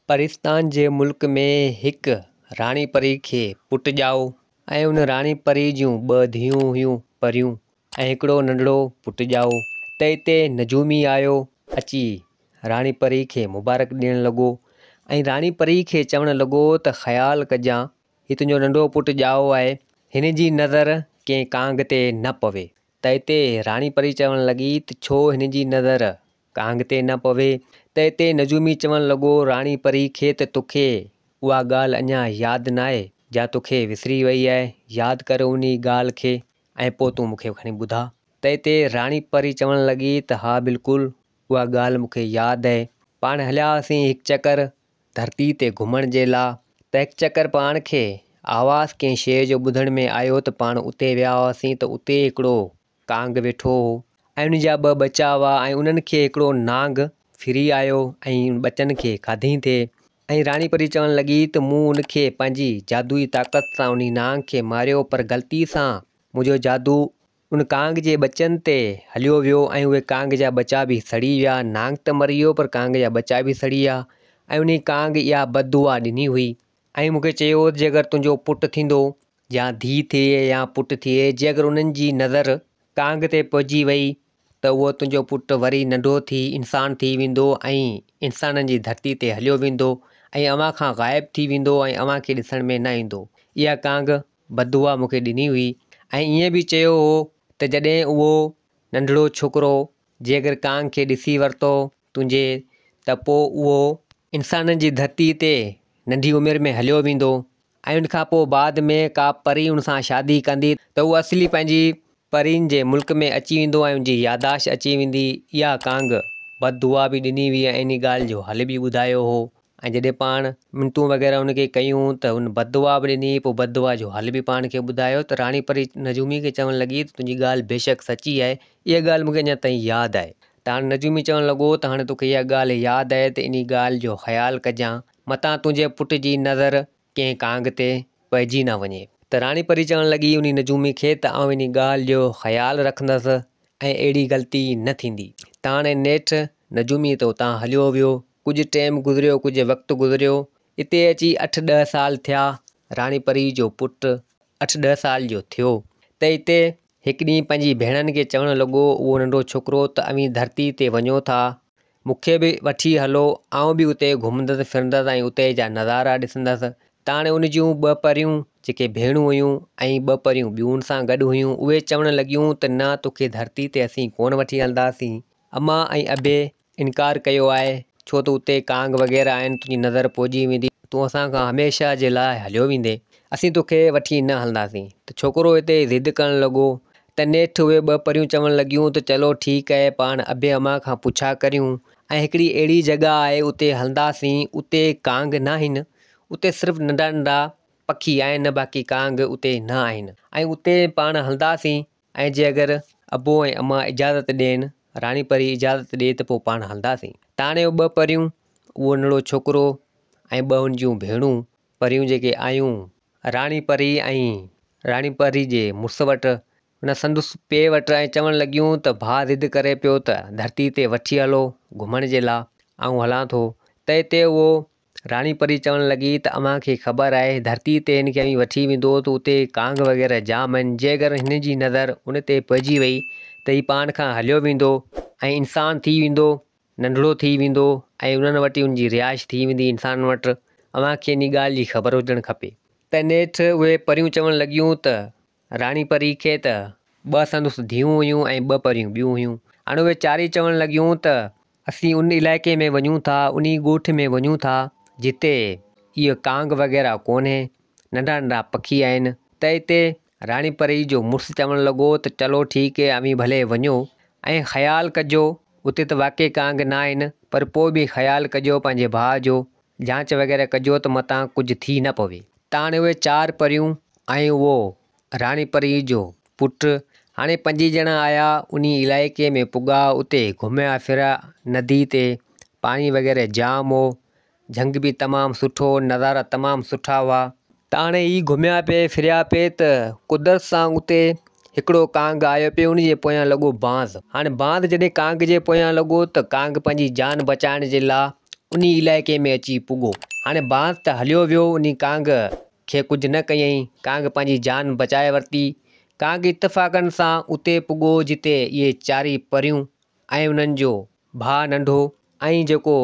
पाकिस्तान जे मुल्क में हिक राणी परी खे पुटु ॼाओ ऐं उन राणी परी जूं 2 धीअरूं हुयूं परियूं ऐं हिकिड़ो नंढड़ो पुटु ॼाओ। त हिते नजूमी आयो अची राणी परी खे मुबारक ॾियणु लॻो ऐं राणी परी खे चवणु लॻो त ख़्यालु कजां हीउ तुंहिंजो नंढो पुटु ॼाओ आहे, हिन जी नज़र कंहिं कांग ते न पवे। त हिते राणी परी चवणु लॻी त छो हिन जी नज़र कांग ते न पवे। त हिते नजूमी चवणु लॻो राणी परी खे त तोखे उहा ॻाल्हि अञा यादि न आहे या तोखे विसरी वई आहे, यादि कर उन ॻाल्हि खे ऐं पोइ तूं मूंखे खणी ॿुधा। त हिते राणी परी चवणु लॻी त हा बिल्कुलु उहा ॻाल्हि मूंखे यादि आहे। पाण हलियासीं हिकु चकर धरती ते घुमण जे लाइ। त हिकु चकर पाण खे आवाज़ु कंहिं शइ जो ॿुधण में आयो त पाण उते विया हुआसीं त उते हिकिड़ो कांग वेठो हो ऐं उन जा 2 ॿचा हुआ ऐं उन्हनि खे हिकिड़ो नांग फिरी आयो ऐं ॿचनि खे खाधई थिए। ऐं राणी परी चवणु लॻी त मूं उनखे पंहिंजी जादुई ताक़त सां उन नांग खे मारियो, पर ग़लती सां मुंहिंजो जादू उन कांग जे ॿचनि ते हलियो वियो ऐं उहे कांग जा ॿचा बि सड़ी विया। नांग त मरी वियो पर कांग जा ॿचा बि सड़ी विया ऐं उन कांग इहा बददुआ ॾिनी हुई ऐं मूंखे चयो जे अगरि तुंहिंजो पुटु थींदो या धीउ थिए या पुटु थिए, जे अगरि उन्हनि जी नज़र कांग ते पइजी वई त उहो तुंहिंजो पुटु वरी नंढो थी इंसानु थी वेंदो ऐं इंसाननि जी धरती ते हलियो वेंदो ऐं अव्हां खां ग़ाइबु थी वेंदो ऐं अव्हां खे ॾिसण में न ईंदो। इहा कांग बददुआ मूंखे ॾिनी हुई ऐं ईअं बि चयो हो त जॾहिं उहो नंढड़ो छोकिरो जे अगरि कांग खे ॾिसी वरितो तुंहिंजे त पोइ उहो इंसाननि जी धरती ते नंढी उमिरि में हलियो वेंदो ऐं उनखां पोइ बाद में का परी हुन सां शादी कंदी त उहा असली पंहिंजी परियुनि जे मुल्क में अची वेंदो ऐं उनजी यादाश्त अची वेंदी। इहा कांग बददुआ बि ॾिनी हुई ऐं इन ॻाल्हि जो हल बि ॿुधायो हो ऐं जॾहिं पाण मिंतूं वग़ैरह उनखे कयूं त उन बददुआ बि ॾिनी, पोइ बददुआ जो हल बि पाण खे ॿुधायो। त राणी परी नजूमी खे चवणु लॻी त तुंहिंजी ॻाल्हि बेशक सची आहे, इहा ॻाल्हि मूंखे अञा ताईं यादि आहे। त हाणे नजूमी चवणु लॻो त हाणे तोखे इहा ॻाल्हि यादि आहे त इन ॻाल्हि जो ख़्यालु कजां मतां तुंहिंजे पुट जी नज़र कंहिं कांग ते पइजी न वञे। त राणी परी चवणु लॻी उन नजूमी खे त आउं इन ॻाल्हि जो ख़्यालु रखंदसि ऐं अहिड़ी ग़लती न थींदी। त हाणे नेठि नजूमी त उतां हलियो वियो। कुझु टाइम गुज़रियो, कुझु वक़्तु गुज़रियो, हिते अची 8-10 साल थिया। राणी परी जो पुटु 8-10 साल जो थियो त हिते हिकु ॾींहुं पंहिंजी भेणनि खे चवणु लॻो उहो नंढो छोकिरो त अव्हीं धरती ते वञो था, मूंखे बि वठी हलो, आउं बि उते घुमंदसि फिरंदसि ऐं उते जा नज़ारा ॾिसंदसि। त हाणे उन जूं 2 परियूं जेके भेणूं हुयूं ऐं 2 परियूं ॿियूं हुन सां गॾु हुयूं उहे चवणु लॻियूं त न तोखे धरती ते असीं कोन वठी हलंदासीं। अम्मा ऐं अबे इनकार कयो आहे छो त उते कांग वग़ैरह आहिनि, तुंहिंजी नज़र पइजी वेंदी, तूं असां खां हमेशह जे लाइ हलियो वेंदे, असीं तोखे वठी न हलंदासीं। त छोकिरो हिते ज़िद करणु लॻो त नेठि उहे 2 परियूं चवणु लॻियूं त चलो ठीकु आहे, पाण अबे अम्मा खां पुछा करियूं ऐं हिकिड़ी अहिड़ी जॻह आहे उते हलंदासीं, उते कांग न आहिनि, उते सिर्फ़ु नंढा नंढा पखी आहिनि, बाक़ी कांग उते न आहिनि ऐं उते पाण हलंदासीं ऐं जे अगरि अबो ऐं अम्मा इजाज़त ॾियनि, राणी परी इजाज़त ॾिए त पोइ पाण हलंदासीं। त हाणे 2 परियूं उहो नंढड़ो छोकिरो ऐं 2 हुन जूं भेणूं परियूं जेके आयूं राणी परी ऐं राणी परी जे मुड़ुस वटि हुन संदसि पीउ वटि ऐं चवणु लॻियूं त भाउ ज़िद करे पियो त धरती ते वठी हलो घुमण जे लाइ, आउं हलां थो। त हिते उहो राणी परी चवणु लॻी त अव्हां खे ख़बर आहे धरती ते हिन खे वठी वेंदो त उते कांग वग़ैरह जाम आहिनि, जे अगरि हिन जी नज़र उन ते पइजी वई त हीउ पाण खां हलियो वेंदो ऐं इंसानु थी वेंदो, नंढड़ो थी वेंदो ऐं उन्हनि वटि उनजी रिहाइश थी वेंदी इंसान वटि। अव्हां खे इन ॻाल्हि जी ख़बर हुजणु खपे। त नेठि उहे परियूं चवणु लॻियूं त राणी परी खे त 2 संदसि धीअरूं हुयूं ऐं 2 परियूं ॿियूं हुयूं। हाणे उहे चारई चवणु लॻियूं त असीं उन इलाइक़े में वञूं था, उन ॻोठ में वञूं था जिते इहो कांग वग़ैरह कोन्हे, नंढा नंढा पखी आहिनि। त हिते राणी परी जो मुड़ुसु चवणु लॻो त चलो ठीकु आहे, अव्हीं भले वञो ऐं ख़्यालु कजो उते त वाक़ई कांग न आहिनि, पर पोइ बि ख़्यालु कजो पंहिंजे भाउ जो, जांच वग़ैरह कजो त मतां कुझु थी न पवे। त हाणे उहे 4 परियूं ऐं उहो राणी परी जो पुटु हाणे 5 ॼणा आया, उन इलाइक़े में पुॻा, उते घुमिया फिरिया, नदी ते पाणी वग़ैरह जाम हो, झंग बि तमामु सुठो, नज़ारा तमामु सुठा हुआ। त हाणे ही घुमिया पिए फिरिया पिए त कुदरत सां उते हिकिड़ो कांग आयो पियो, उन जे पोयां लॻो बांज़। हाणे बांज़ जॾहिं कांग जे पोयां लॻो त कांग पंहिंजी जान बचाइण जे लाइ उन इलाइक़े में अची पुॻो। हाणे बांस त हलियो वियो, उन कांग खे कुझु न कयईं। कांग पंहिंजी जान बचाए वरिती। कांग इत्तफ़ाक़नि सां उते पुॻो जिते इहे चारि परियूं ऐं उन्हनि जो भाउ नंढो ऐं जेको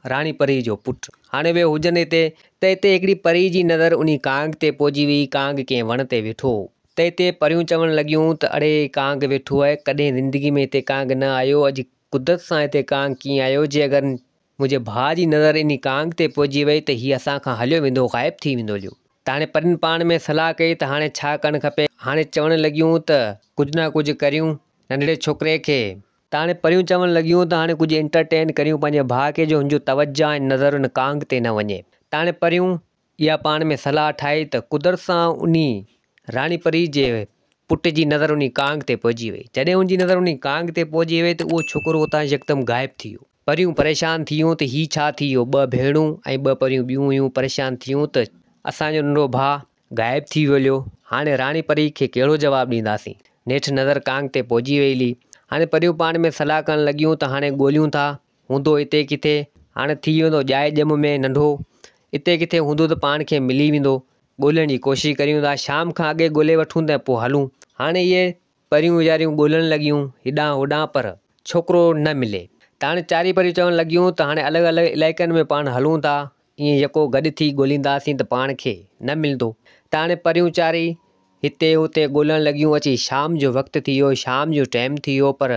राणी परी जो पुटु हाणे वियो हुजनि हिते। त हिते हिकिड़ी परी जी नज़र उन कांग ते पहुची हुई। कांग कंहिं वण ते वेठो हो। त हिते परियूं चवणु लॻियूं त अड़े कांग वेठो आहे, कॾहिं ज़िंदगी में हिते कांग न आयो, अॼु कुदरत सां हिते कांग कीअं आयो। जे अगरि मुंहिंजे भाउ जी नज़र इन कांग ते पहुची वई त हीअ असांखां हलियो वेंदो, ग़ाइबु थी वेंदो हलियो। त हाणे परियुनि पाण में सलाह कई त हाणे छा करणु खपे। हाणे चवणु लॻियूं त कुझु न कुझु करियूं नंढड़े छोकिरे खे। त हाणे परियूं चवणु लॻियूं त हाणे कुझु एंटरटेन करियूं पंहिंजे भाउ खे, जो हुनजो तवजा ऐं नज़र उन कांग ते न वञे। त हाणे परियूं इहा पाण में सलाह ठाही त कुदरत सां उन राणी परी जे पुट जी नज़र उन कांग ते पहुची वई। जॾहिं हुनजी नज़र उन कांग ते पहुची वई त उहो छोकिरो उतां यकदमि ग़ाइबु थी वियो। परियूं परेशान थी वियूं त हीउ छा थी वियो। ॿ भेणूं ऐं ॿ परियूं ॿियूं हुयूं परेशान थी वियूं त असांजो नंढो भाउ ग़ाइबु थी वियो हलियो। हाणे राणी परी खे कहिड़ो जवाबु ॾींदासीं। नेठि नज़र कांग ते पहुची वई हुई। हाणे परियूं पाण में सलाह करणु लॻियूं त हाणे ॻोल्हियूं था, हूंदो हिते किथे। हाणे थी वेंदो ॼाए ॼम में नंढो, हिते किथे हूंदो त पाण खे मिली वेंदो। ॻोल्हण जी कोशिशि करियूं था, शाम खां अॻे ॻोल्हे वठूं त पोइ हलूं। हाणे इहे परियूं वीचारियूं ॻोल्हणु लॻियूं हेॾां होॾां, पर छोकिरो न मिले। त हाणे चारि परियूं चवणु लॻियूं त हाणे अलॻि अलॻि इलाइक़नि में पाण हलूं था, ईअं यको गॾु थी ॻोल्हींदासीं त पाण खे न मिलंदो। त हाणे परियूं चारि हिते हुते ॻोल्हणु लॻियूं। अची शाम जो वक़्तु थी वियो, शाम जो टाइम थी वियो, पर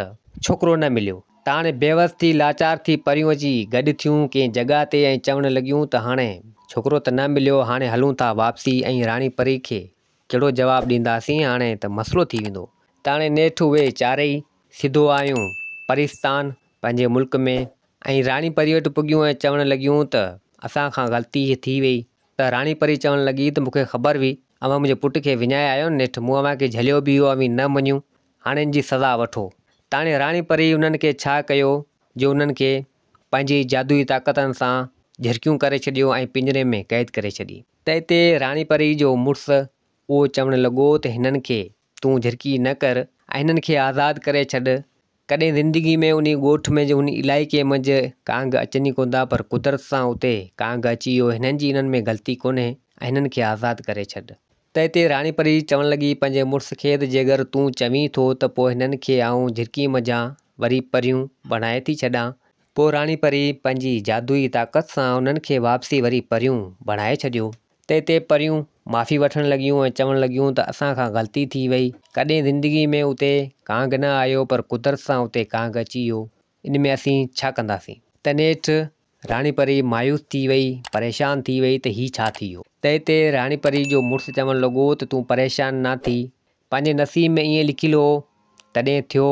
छोकिरो न मिलियो। त हाणे बेवस थी लाचार थी परियूं अची गॾु थियूं कंहिं जॻह ते ऐं चवणु लॻियूं त हाणे छोकिरो त न मिलियो, हाणे हलूं था वापसी। ऐं राणी परी खे कहिड़ो जवाबु ॾींदासीं, हाणे त मसइलो थी वेंदो। त हाणे नेठि उहे चारई सिधो आयूं परिस्तान पंहिंजे मुल्क में। ऐं राणी परी वटि पुॻियूं ऐं चवणु लॻियूं त असांखां ग़लती थी वई। त राणी परी चवणु लॻी त मूंखे ख़बर हुई, अवां मुंहिंजे पुट खे विञाए आयो नेठि, मूं अव्हां खे झलियो बि हो, अवी न मञियूं, हाणे हिन जी सज़ा वठो। त हाणे राणी परी उन्हनि खे छा कयो, जो उन्हनि खे पंहिंजी जादुई ताक़तनि सां झिरकियूं करे छॾियो ऐं पिंजरे में क़ैद करे छॾी। त हिते राणी परी जो मुड़ुसु उहो चवणु लॻो त हिननि खे तूं झिरकी न कर ऐं हिननि खे आज़ादु करे छॾ। कॾहिं ज़िंदगी में उन ॻोठ में जो उन इलाइक़े मंझि कांग अचनि कोन था, पर कुदरत सां उते कांग अची वियो। हिननि जी इन्हनि में ग़लती कोन्हे ऐं हिननि खे आज़ादु करे छॾ। त हिते राणी परी चवणु लॻी पंहिंजे मुड़ुस खे त जे अगरि तूं चवीं थो त पोइ हिननि खे आऊं झिरकी मञां, वरी परियूं बणाए थी छॾां। पोइ राणी परी पंहिंजी जादुई ताक़त सां उन्हनि खे वापसी वरी परियूं बणाए छॾियो। त हिते परियूं माफ़ी वठणु लॻियूं ऐं चवणु लॻियूं त असांखां ग़लती थी वई, कॾहिं ज़िंदगी में उते कांग न आयो, पर कुदरत सां उते कांग अची वियो, इन में असीं छा कंदासीं। त नेठि राणी परी मायूस थी वई, परेशान थी वई त हीउ छा थी वियो। त हिते राणी परी जो मुड़ुसु चवणु लॻो त तूं परेशान न थी, पंहिंजे नसीब में ईअं लिखियलु हो तॾहिं थियो,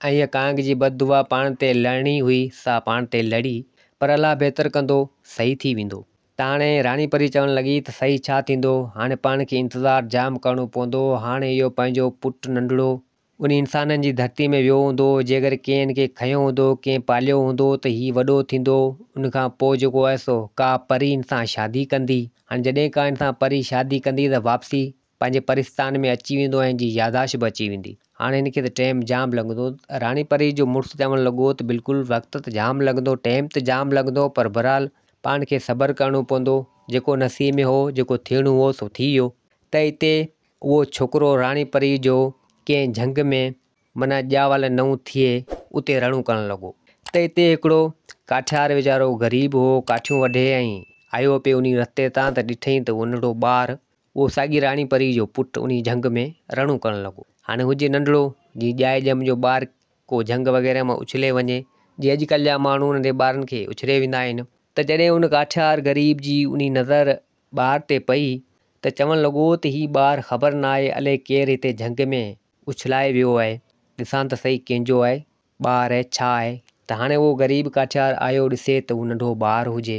ऐं हीअ कांग जी बददुआ पाण ते लड़णी हुई, सा पाण ते लड़ी, पर अलाह बहितर कंदो, सही थी वेंदो। त हाणे राणी परी चवणु लॻी त सही छा थींदो, हाणे पाण खे इंतज़ारु जाम करिणो पवंदो। हाणे इहो पंहिंजो पुटु नंढिड़ो उन इंसाननि जी धरती में वियो हूंदो, जे अगरि कंहिं हिन खे खंयो हूंदो, कंहिं पालियो हूंदो त हीउ वॾो थींदो, उनखां पोइ जेको आहे सो का परी सां शादी कंदी। हाणे जॾहिं का सां परी शादी कंदी त वापसी पंहिंजे परिस्तान में अची वेंदो ऐं जी यादाश्त बि अची वेंदी। हाणे हिनखे त टाइम जाम लॻंदो। राणी परी जो मुड़ुसु चवणु लॻो त बिल्कुलु वक़्तु त जाम लॻंदो, टाइम त जाम लॻंदो, पर बहरहाल पाण खे सब्रु करिणो पवंदो। जेको नसीब में हो, जेको थियणो हो, सो थी वियो। त हिते उहो छोकिरो राणी परी जो कंहिं झंग में माना ॼावल नऊं थिए उते रणू करणु लॻो। त हिते हिकिड़ो काठियार वीचारो ग़रीब हो, काठियूं वढे ऐं आयो पियो उन रस्ते तां, त ॾिठईं त उहो नंढो ॿारु, उहो साॻी राणी परी जो पुटु उन झंग में रणू करणु लॻो। हाणे हुजे नंढिड़ो जीअं ॼाए ॼम जो ॿारु को झंग वग़ैरह मां उछले वञे, जीअं अॼुकल्ह जा माण्हू नंढे ॿारनि खे उछले वेंदा आहिनि। त जॾहिं उन काठियार ग़रीब जी उन नज़र ॿार ते पई त चवणु लॻो त हीउ ॿारु ख़बर न आहे अलाए केरु हिते झंग में उछलाए वियो आहे, ॾिसां त सही कंहिंजो आहे, ॿारु आहे छा आहे। त हाणे उहो ग़रीब काठियार आयो, ॾिसे त उहो नंढो ॿारु हुजे,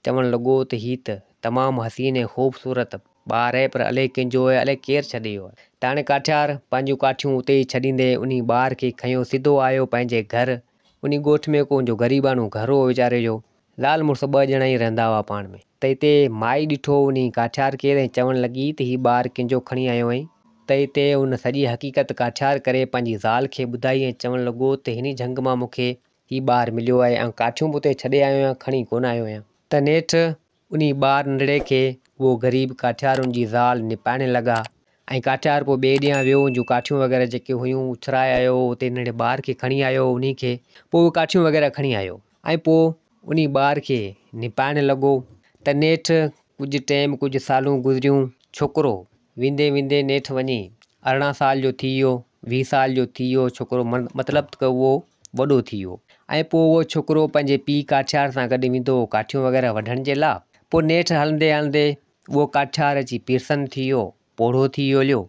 चवणु लॻो त हीउ त तमामु हसीन ऐं ख़ूबसूरत ॿारु आहे, पर अलाए कंहिंजो आहे, अलाए केरु छॾे वियो आहे। त हाणे काठियार पंहिंजूं काठियूं उते ई छॾींदे उन ॿार खे खंयो, सिधो आयो पंहिंजे घरु। उन ॻोठ में को जो ग़रीबाणो घर हो वीचारे जो, ज़ाल मुड़ुसु ॿ ॼणा ई रहंदा हुआ पाण में। त हिते माई ॾिठो उन काठियार खे ऐं चवणु लॻी त हीउ ॿारु कंहिंजो खणी आयो आहीं। त हिते उन सॼी हक़ीक़त काठियार करे पंहिंजी ज़ाल खे ॿुधाई ऐं चवणु लॻो त हिन झंग मां मूंखे ही ॿारु मिलियो आहे ऐं काठियूं बि उते छॾे आयो आहियां, खणी कोन आयो आहियां। त नेठि उन ॿारु नंढड़े खे उहो ग़रीब काठियार उन जी ज़ाल निपाइण लॻा ऐं काठियार पोइ ॿिए ॾींहुं वियो जूं काठियूं वग़ैरह जेके हुयूं उछराए आयो, उते नंढे ॿार खे खणी आयो उन खे, पोइ उहो काठियूं वग़ैरह खणी आयो ऐं पोइ उन ॿार खे निपाइण लॻो। त नेठि कुझु टाइम कुझु सालूं गुज़रियूं, छोकिरो वेंदे वेंदे नेठि वञी 18 साल जो थी वियो, 20 साल जो थी वियो, छोकिरो मतिलबु त उहो वॾो थी वियो ऐं पोइ उहो छोकिरो पंहिंजे पीउ काठियार सां गॾु वेंदो काठियूं वग़ैरह वढण जे लाइ। पोइ नेठि हलंदे हलंदे उहो काठियार अची पीरसन थी वियो, पोढ़ो थी वियो हलियो।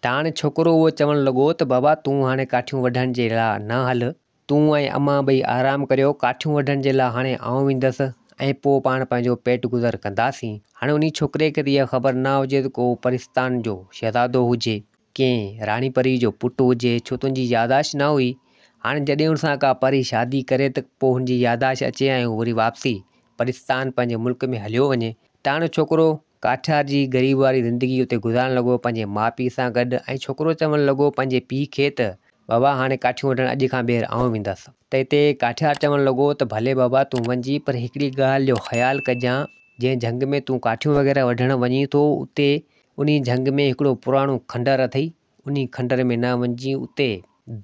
त हाणे छोकिरो उहो चवणु लॻो त बाबा तूं हाणे काठियूं वढण जे लाइ न हल, तूं ऐं अम्मा ॿई आराम करियो, काठियूं वढण जे लाइ हाणे आउं वेंदसि ऐं पोइ पाण पंहिंजो पेट गुज़र कंदासीं। हाणे उन छोकिरे खे त इहा ख़बर न हुजे त को परिस्तान जो शहज़ादो हुजे, कंहिं राणी परी जो पुटु हुजे, छो तुंहिंजी यादाश्त न हुई। हाणे जॾहिं हुन सां का परी शादी करे त पोइ हुनजी यादाश्त अचे ऐं वरी वापसी परिस्तान पंहिंजे मुल्क में हलियो वञे। त हाणे छोकिरो काठियार जी ग़रीब वारी ज़िंदगी उते गुज़ारणु लॻो पंहिंजे माउ पीउ सां गॾु ऐं छोकिरो चवणु लॻो पंहिंजे पीउ खे त बाबा हाणे काठियूं वढण अॼु खां ॿीहर आउं वेंदसि। त हिते काठियार चवणु लॻो त भले बाबा तूं वञी, पर हिकिड़ी ॻाल्हि जो ख़्यालु कजांइ, जंहिं झंग में तूं काठियूं वग़ैरह वढण वञी थो उते उन झंग में हिकिड़ो पुराणो खंडर अथई, उन खंडर में न वञिजी, उते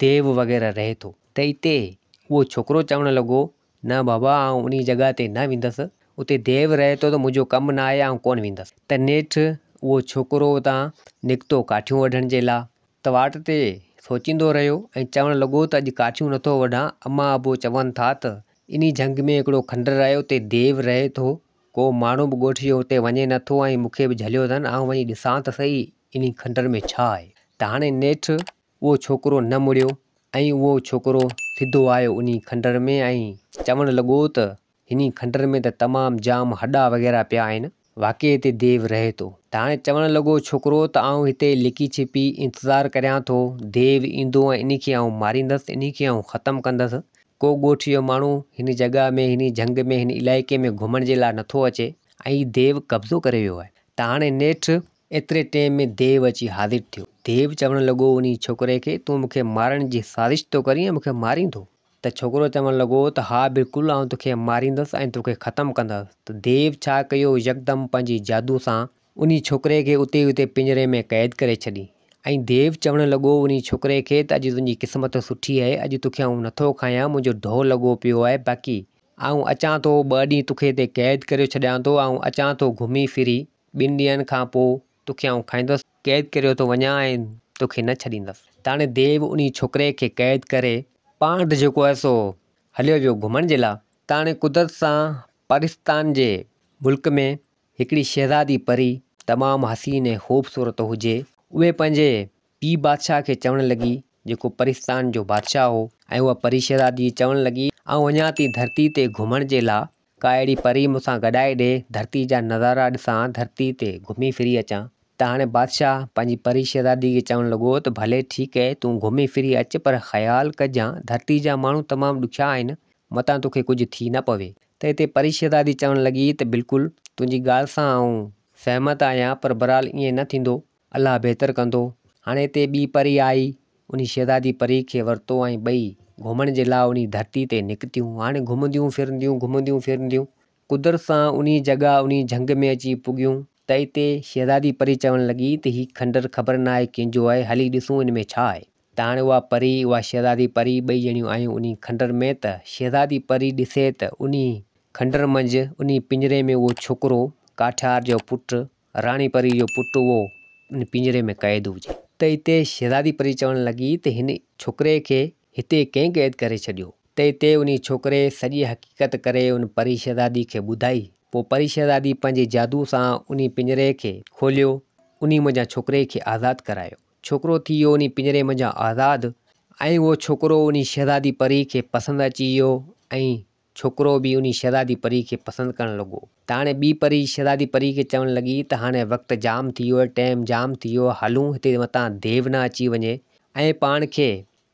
देव वग़ैरह रहे थो। त हिते उहो छोकिरो चवणु लॻो न बाबा आउं उन जॻह ते न वेंदसि, उते देव रहे थो त मुंहिंजो कमु न आहे, आउं कोन वेंदसि। त नेठि उहो छोकिरो उतां निकितो काठियूं वढण जे लाइ, त वाट ते सोचींदो रहियो ऐं चवणु लॻो त अॼु काठियूं नथो वढां, अम्मा अबो चवनि था त इन झंग में हिकिड़ो खंडर आहे, उते देव रहे थो, को माण्हू बि ॻोठ जो उते वञे नथो ऐं मूंखे बि झलियो अथनि, आउं वञी ॾिसां त सही इन खंडर में छा आहे। त हाणे नेठि उहो छोकिरो न मुड़ियो ऐं उहो छोकिरो सिधो आयो उन खंडर में ऐं चवणु लॻो त हिन खंडर में त तमामु जाम हॾा वग़ैरह पिया आहिनि, वाक़ई हिते देव रहे थो। त हाणे चवणु लॻो छोकिरो त आउं हिते लिकी छिपी इंतज़ारु करियां थो, देव ईंदो ऐं इन खे आउं मारींदसि, इन खे आउं ख़तमु कंदसि। को ॻोठ जो माण्हू हिन जॻह में हिन झंग में हिन इलाइक़े में घुमण जे लाइ नथो अचे ऐं देव कब्ज़ो करे वियो आहे। त हाणे नेठि एतिरे टाइम में देव अची हाज़िर थियो। देव चवणु लॻो उन छोकिरे खे तूं मूंखे मारण जी साज़िश थो करीं ऐं मूंखे मारींदो? त छोकिरो चवणु लॻो त हा बिल्कुलु आउं तोखे मारींदसि ऐं तोखे ख़तमु कंदसि। त देव छा कयो, यकदमि पंहिंजी जादू सां उन छोकिरे खे उते उते पिंजरे में क़ैद करे छॾी ऐं देव चवणु लॻो उन छोकिरे खे त अॼु तुंहिंजी क़िस्मत सुठी आहे, अॼु तोखे आउं नथो खायां, मुंहिंजो ढोह लॻो पियो आहे, बाक़ी आउं अचां थो 2 ॾींहं तोखे हिते क़ैद करे छॾियां थो, आउं अचां थो घुमी फिरी 2 ॾींहंनि खां पोइ तोखे आउं खाईंदुसि, क़ैद करे थो वञा ऐं तोखे न छॾींदसि। त हाणे देव उन छोकिरे खे क़ैद करे पाण त जेको आहे सो हलियो वियो घुमण जे लाइ। त हाणे कुदरत सां पाकिस्तान जे मुल्क में हिकिड़ी शहज़ादी परी तमामु हसीन ऐं ख़ूबसूरत हुजे, उहे पंहिंजे पीउ बादशाह खे चवणु लॻी, जेको पाकिस्तान जो बादशाह हो, ऐं उहा परी शहज़ादी चवणु लॻी आउं वञा थी धरती ते घुमण जे लाइ, का अहिड़ी परी मूंसां गॾाए ॾे, धरती जा नज़ारा ॾिसां, धरती ते घुमी फिरी अचां। त हाणे बादशाह पंहिंजी परी शहज़ादी खे चवणु लॻो त भले ठीकु आहे तूं घुमी फिरी अचु, पर ख़्यालु कजांइ धरती जा माण्हू तमामु ॾुखिया आहिनि, मतां तोखे कुझु थी न पवे। त हिते परी शहज़ादी चवणु लॻी त बिल्कुलु तुंहिंजी ॻाल्हि सां आउं सहमत आहियां, पर बहरहाल ईअं न थींदो, अलाह बहितर कंदो। हाणे हिते ॿी परी आई, उन शहज़ादी परी खे वरितो ऐं ॿई घुमण जे लाइ उन धरती ते निकितियूं। हाणे घुमंदियूं फिरंदियूं कुदरत सां उन जॻह उन झंग में अची पुॻियूं। त हिते शहज़ादी परी चवणु लॻी त हीउ खंडर ख़बर न आहे कंहिंजो आहे, हली ॾिसूं हिन में छा आहे। त हाणे उहा परी उहा शहज़ादी परी ॿई ॼणियूं आयूं उन खंडर में। त शहज़ादी परी ॾिसे त उन खंडर मंझि उन पिंजरे में उहो छोकिरो काठियार जो पुटु, राणी परी जो पुटु, उहो उन पिंजरे में क़ैद हुजे। त हिते शहज़ादी परी चवणु लॻी त हिन छोकिरे खे हिते कंहिं क़ैद करे छॾियो। त हिते उन छोकिरे सॼी हक़ीक़त करे उन परी शहज़ादी खे ॿुधाई। पोइ परी शहज़ादी पंहिंजे जादू सां उन पिंजरे खे खोलियो, उन मंझां छोकिरे खे आज़ादु करायो। छोकिरो थी वियो उन पिंजरे मंझां आज़ादु ऐं उहो छोकिरो उन शहज़ादी परी खे पसंदि अची वियो ऐं छोकिरो बि उन शहज़ादी परी खे पसंदि करणु लॻो। त हाणे ॿी परी शहज़ादी परी खे चवणु लॻी त हाणे वक़्तु जाम थी वियो आहे, टाइम जाम थी वियो, हलूं हिते मतां देव न अची वञे ऐं पाण खे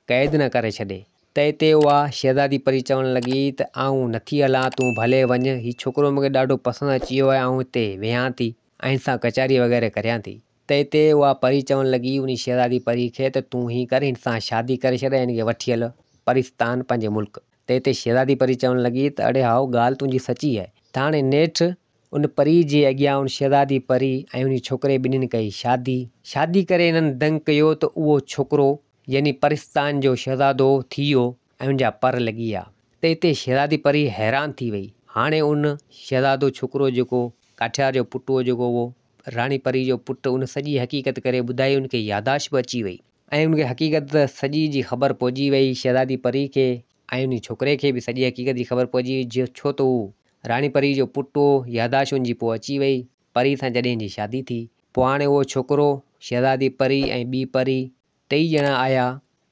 क़ैद न करे छॾे। त हिते उहा शहज़ादी परी चवणु लॻी त आउं नथी हलां, तूं भले वञु, हीउ छोकिरो मूंखे ॾाढो पसंदि अची वियो आहे, आउं हिते वेहां थी ऐं सां कचहरी वग़ैरह करियां थी। त हिते उहा परी चवणु लॻी उन शहज़ादी परी खे त तूं हीअं कर, हिन सां शादी करे छॾ, हिन खे वठी हल पाकिस्तान पंहिंजे मुल्क। त हिते शहज़ादी परी चवणु लॻी त अड़े हाओ ॻाल्हि तुंहिंजी सची आहे। त हाणे नेठि उन परी जे अॻियां उन शहज़ादी परी ऐं उन छोकिरे ॿिन्हिनि कई शादी करे इन्हनि दंग कयो त उहो छोकिरो यानी परिस्तान जो शहज़ादो थी वियो ऐं उनजा पर लॻी विया। त हिते शहज़ादी परी हैरान थी वई। हाणे उन शहज़ादो छोकिरो जेको काठियार जो पुटु हो जेको उहो राणी परी जो पुटु, उन सॼी हक़ीक़त करे ॿुधाई। उनखे यादाश्त बि अची वई ऐं उनखे हक़ीक़त सॼी जी ख़बर पहुची वई शहज़ादी परी खे ऐं उन छोकिरे खे बि सॼी हक़ीक़त जी ख़बर पहुची वई छो त हू राणी परी जो पुटु हो। यादाश्त उनजी पोइ अची वई परी सां जॾहिं जी शादी थी। पोइ हाणे उहो छोकिरो शहज़ादी परी ऐं ॿी परी टई ॼणा आया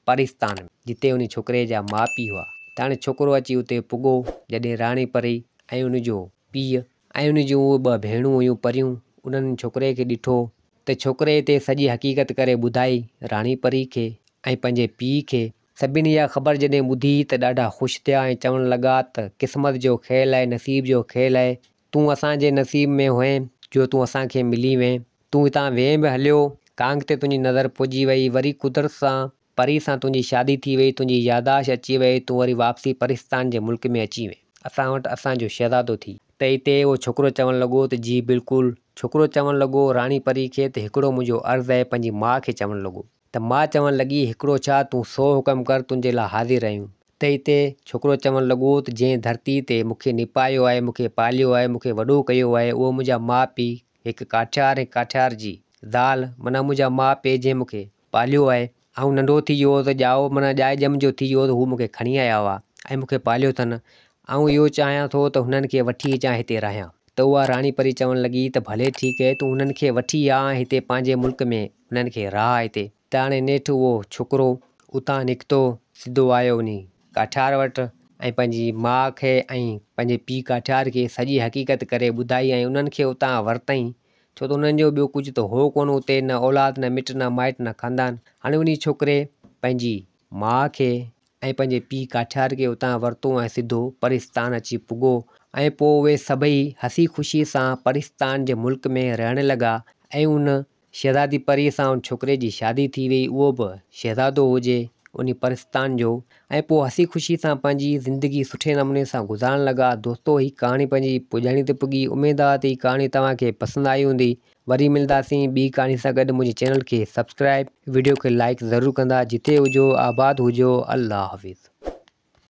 परिस्तान में जिते उन छोकिरे जा माउ पीउ हुआ। त हाणे छोकिरो अची उते पुॻो जॾहिं राणी परी ऐं उनजो पीउ ऐं उन जूं उहे ॿ भेणूं हुयूं परियूं उन्हनि छोकिरे खे ॾिठो त छोकिरे ते सॼी हक़ीक़त करे ॿुधाई राणी परी खे ऐं पंहिंजे पीउ खे। सभिनी इहा ख़बर जॾहिं ॿुधी त ॾाढा ख़ुशि थिया ऐं चवणु लॻा त क़िस्मत जो खेल आहे, नसीब जो खेल आहे। तूं असांजे नसीब में हुएं जो तूं असांखे मिली वएं। तूं हितां वें बि हलियो कांग ते तुंहिंजी नज़र पइजी वई, वरी कुदरत सां परी सां तुंहिंजी शादी थी वई, तुंहिंजी यादाश्त अची वई, तूं वरी वापसी परिस्तान जे मुल्क में अची वएं, असां वटि असांजो शहज़ादो थी। त हिते उहो छोकिरो चवणु लॻो त जी बिल्कुलु। छोकिरो चवणु लॻो राणी परी खे त हिकिड़ो मुंहिंजो अर्ज़ु आहे। पंहिंजी माउ खे चवणु लॻो त माउ चवणु लॻी हिकिड़ो छा, तूं 100 हुकम कर, तुंहिंजे लाइ हाज़िर आहियूं। त हिते छोकिरो चवणु लॻो त जंहिं धरती ते मूंखे निपायो आहे, मूंखे पालियो आहे, मूंखे वॾो कयो आहे, उहो मुंहिंजा माउ पीउ, हिकु काठियार ऐं काठियार जी ज़ाल माना मुंहिंजा माउ पीउ जंहिं मूंखे पालियो आहे। ऐं नंढो थी वियो त ॼाओ माना ॼाए ॼम जो थी वियो त हू मूंखे खणी आया हुआ ऐं मूंखे पालियो अथनि। ऐं इहो चाहियां थो त हुननि खे वठी अचां हिते रहियां। त उहा राणी परी चवणु लॻी त भले ठीकु आहे, तूं हुननि खे वठी आ हिते पंहिंजे मुल्क में, हुननि खे रहा हिते। त हाणे नेठि उहो छोकिरो उतां निकितो सिधो आयो उन काठियार वटि ऐं पंहिंजी माउ खे ऐं पंहिंजे पीउ काठियार खे सॼी हक़ीक़त करे ॿुधाई ऐं उन्हनि खे उतां वरितईं छो त उन्हनि जो ॿियो कुझु त हो कोन उते, न औलाद, न मिट, न माइट, न ख़ानदान। हाणे उन छोकिरे पंहिंजी माउ खे ऐं पंहिंजे पीउ काठियार खे उतां वरितो ऐं सिधो परिस्तान अची पुॻो ऐं पोइ उहे सभई हसी ख़ुशी सां परिस्तान जे मुल्क में रहणु लॻा ऐं उन शहज़ादी परीअ सां उन छोकिरे जी शादी थी वई, उहो बि शहज़ादो हुजे उन परिस्तान जो। ऐं पोइ हसी ख़ुशी सां पंहिंजी ज़िंदगी सुठे नमूने सां गुज़ारणु लॻा। दोस्तो ही कहाणी पंहिंजी पुॼाणी ते पुॻी। उमेदु आहे त हीअ कहाणी तव्हांखे पसंदि आई हूंदी। वरी मिलंदासीं ॿी कहाणी सां गॾु। मुंहिंजे चैनल खे सब्सक्राइब, वीडियो खे लाइक ज़रूरु कंदा। जिते हुजो आबाद हुजो। अल्लाह हाफ़िज़।